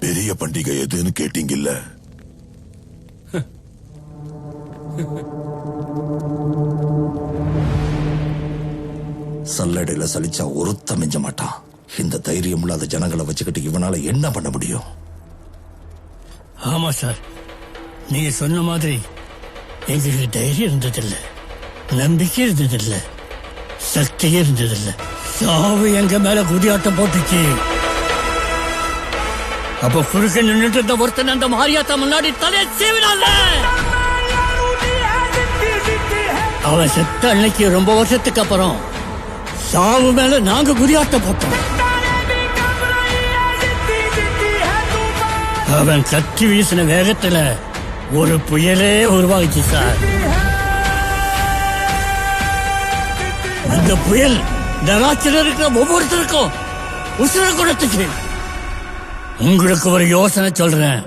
பெரிய பண்டிகை எதுன்னு கேட்டீங்கல்ல? சல்லடையில சலிச்சா ஒருத்த மிஞ்ச மாட்டான். இந்த தைரியம் இல்லாத ஜனங்களை வச்சுக்கிட்டு இவனால என்ன பண்ண முடியும்? ஆமா சார், நீங்க சொன்ன மாதிரி எங்களுக்கு தைரியம் இருந்ததில்லை, நம்பிக்கை இருந்ததில்லை, சக்தியே இருந்ததில்லை. சாவு எங்க மேல குதியாட்டம் போட்டுச்சு. அப்ப குறுக்க நின்றுட்டு இருந்த ஒருத்தன் அந்த மாரியாத்தா முன்னாடி தலையை சீவினால. அவன் செத்த அன்னைக்கு ரொம்ப வருஷத்துக்கு அப்புறம் சாவு மேல நாங்க குதியாட்டம் போட்டோம். அவன் கத்தி வீசின வேகத்துல ஒரு புயலே உருவாகிச்சு சார். அந்த புயல் நராட்சியில் இருக்கிற ஒவ்வொருத்தருக்கும் உசுர கொடுத்துச்சு. உங்களுக்கு ஒரு யோசனை சொல்றேன்,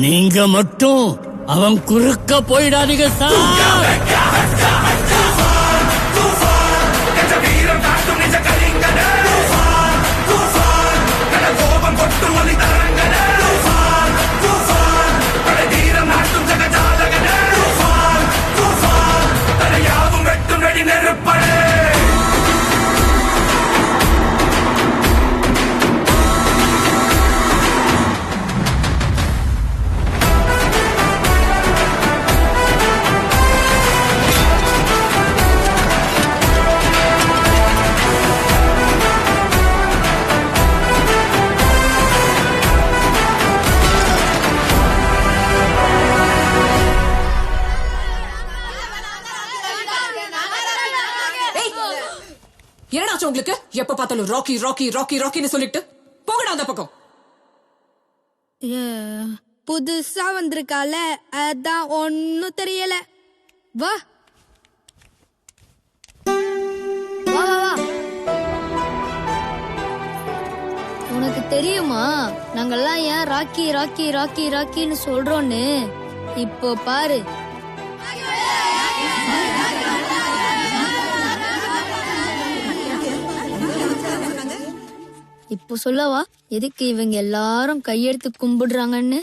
நீங்க மட்டும் அவன் குறுக்க போயிடாதீங்க சார். என்னடாச்சு உங்களுக்கு? எப்ப பார்த்தாலும் ராக்கி ராக்கி ராக்கி ராக்கின்னு சொல்லிட்டு போகடா அந்த பக்கம். புதுசா வந்திருக்கால, அதான் ஒன்னும் தெரியல. வா வா வா வா. உனக்கு தெரியுமா நாங்கெல்லாம் ஏன் ராக்கி ராக்கி ராக்கி ராக்கின்னு சொல்றோன்னு? இப்போ பாரு. இப்போ சொல்லவா எதுக்கு இவங்க எல்லாரும் கையெடுத்து கும்பிடுறாங்கன்னு?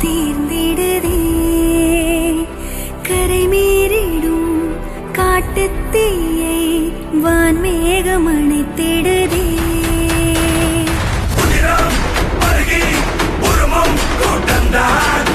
தீர்ந்திடுதே கரை மீறிடும் காட்டுத்தீயை வான்மேகம் அணைத்திடுதே. கூட்டந்தான்